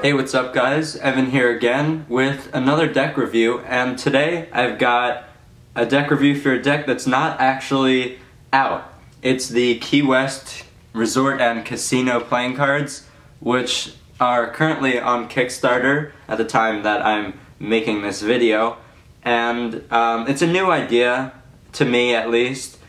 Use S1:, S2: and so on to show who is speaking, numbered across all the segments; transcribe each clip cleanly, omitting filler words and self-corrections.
S1: Hey, what's up guys? Evan here again with another deck review, and today I've got a deck review for a deck that's not actually out. It's the Key West Resort and Casino playing cards, which are currently on Kickstarter at the time that I'm making this video, and it's a new idea, to me at least.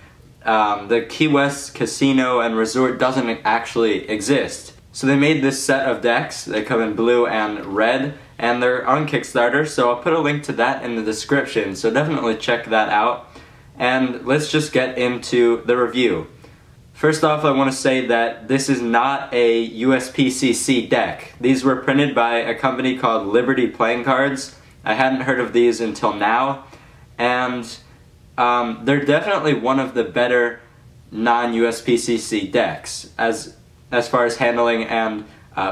S1: The Key West Casino and Resort doesn't actually exist. So they made this set of decks. They come in blue and red, and they're on Kickstarter, so I'll put a link to that in the description, so definitely check that out. And let's just get into the review. First off, I want to say that this is not a USPCC deck. These were printed by a company called Liberty Playing Cards. I hadn't heard of these until now, and they're definitely one of the better non-USPCC decks as far as handling and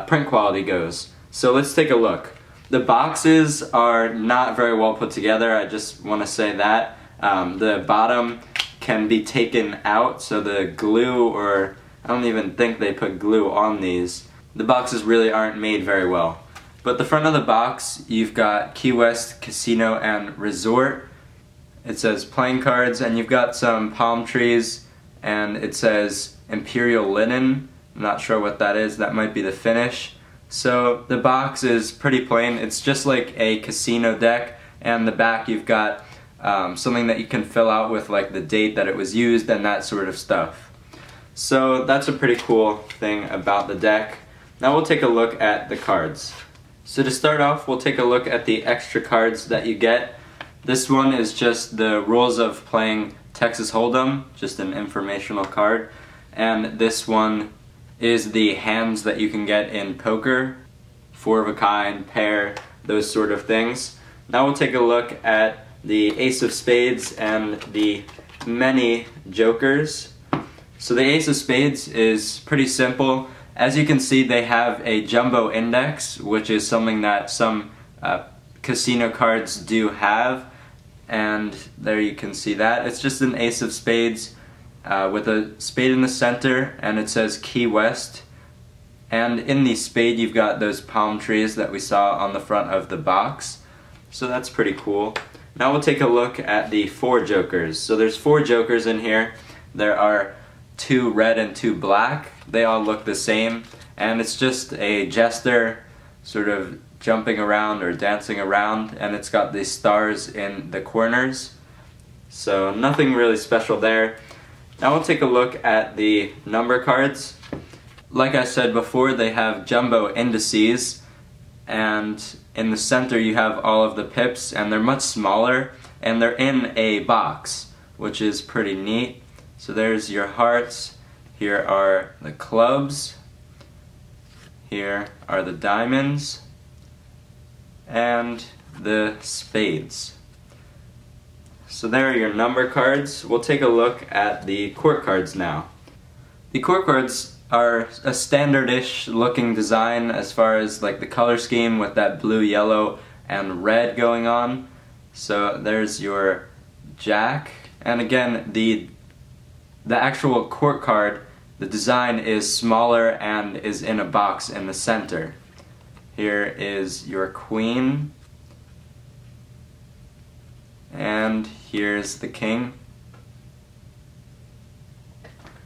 S1: print quality goes. So let's take a look. The boxes are not very well put together, I just want to say that. The bottom can be taken out, so the glue, or I don't even think they put glue on these. The boxes really aren't made very well. But the front of the box, you've got Key West Casino and Resort. It says playing cards, and you've got some palm trees, and it says Imperial Linen. I'm not sure what that is. That might be the finish. So the box is pretty plain. It's just like a casino deck, and the back you've got something that you can fill out with, like the date that it was used and that sort of stuff. So that's a pretty cool thing about the deck. Now we'll take a look at the cards. So to start off, we'll take a look at the extra cards that you get. This one is just the rules of playing Texas Hold'em, just an informational card. And this one is the hands that you can get in poker, 4 of a kind, pair, those sort of things. Now we'll take a look at the Ace of Spades and the many jokers. So the Ace of Spades is pretty simple. As you can see, they have a jumbo index, which is something that some casino cards do have, and there you can see that. It's just an Ace of Spades with a spade in the center, and it says Key West, and in the spade you've got those palm trees that we saw on the front of the box, so that's pretty cool. Now we'll take a look at the 4 jokers. So there's 4 jokers in here. There are 2 red and 2 black. They all look the same, and it's just a jester sort of jumping around or dancing around, and it's got the stars in the corners, so nothing really special there. Now we'll take a look at the number cards. Like I said before, they have jumbo indices, and in the center you have all of the pips, and they're much smaller, and they're in a box, which is pretty neat. So there's your hearts, here are the clubs, here are the diamonds, and the spades. So there are your number cards. We'll take a look at the court cards now. The court cards are a standard-ish looking design as far as like the color scheme with that blue, yellow, and red going on. So there's your jack, and again the actual court card, the design is smaller and is in a box in the center. Here is your queen, and here's the king.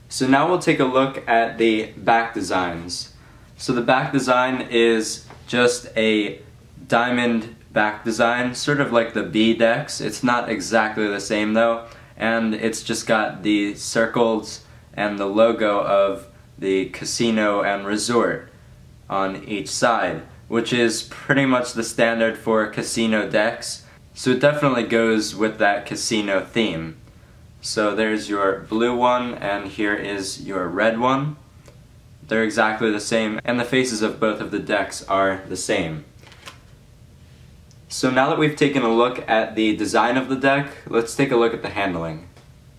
S1: So now we'll take a look at the back designs. So the back design is just a diamond back design, sort of like the B decks. It's not exactly the same though, and it's just got the circles and the logo of the casino and resort on each side, which is pretty much the standard for casino decks. So it definitely goes with that casino theme. So there's your blue one, and here is your red one. They're exactly the same, and the faces of both of the decks are the same. So now that we've taken a look at the design of the deck, let's take a look at the handling.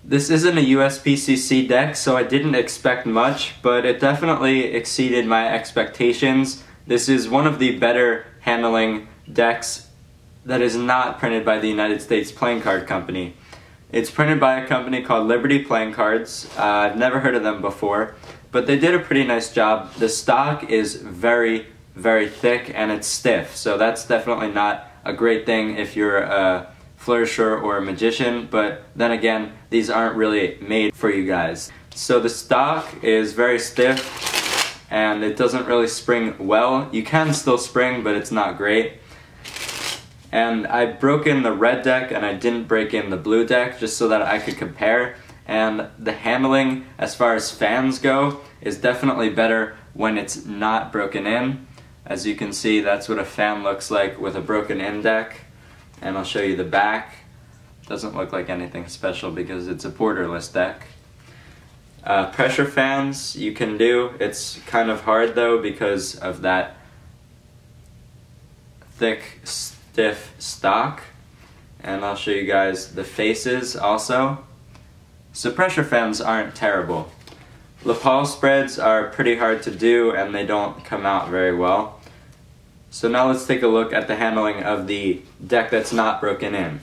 S1: This isn't a USPCC deck, so I didn't expect much, but it definitely exceeded my expectations. This is one of the better handling decks that is not printed by the United States Playing Card Company. It's printed by a company called Liberty Playing Cards. I've never heard of them before, but they did a pretty nice job. The stock is very, very thick and it's stiff. So that's definitely not a great thing if you're a flourisher or a magician, but then again, these aren't really made for you guys. So the stock is very stiff and it doesn't really spring well. You can still spring, but it's not great. And I broke in the red deck and I didn't break in the blue deck just so that I could compare. And the handling as far as fans go is definitely better when it's not broken in. As you can see, that's what a fan looks like with a broken in deck. And I'll show you the back. Doesn't look like anything special because it's a borderless deck. Pressure fans you can do. It's kind of hard though because of that thick, stiff stock. And I'll show you guys the faces also. So pressure fans aren't terrible. Lapel spreads are pretty hard to do and they don't come out very well. So now let's take a look at the handling of the deck that's not broken in.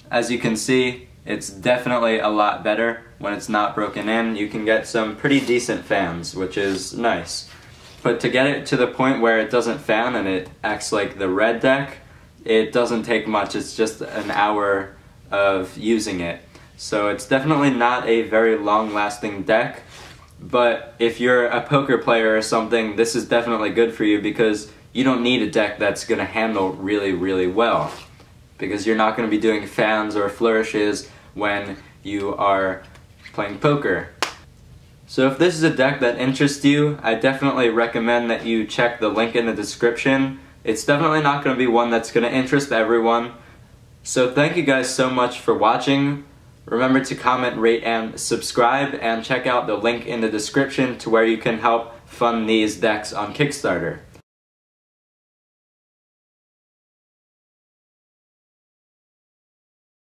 S1: As you can see, it's definitely a lot better when it's not broken in. You can get some pretty decent fans, which is nice. But to get it to the point where it doesn't fan and it acts like the red deck, it doesn't take much. It's just an hour of using it. So it's definitely not a very long-lasting deck, but if you're a poker player or something, this is definitely good for you because you don't need a deck that's going to handle really, really well. Because you're not going to be doing fans or flourishes when you are playing poker. So if this is a deck that interests you, I definitely recommend that you check the link in the description. It's definitely not going to be one that's going to interest everyone. So thank you guys so much for watching. Remember to comment, rate, and subscribe, and check out the link in the description to where you can help fund these decks on Kickstarter.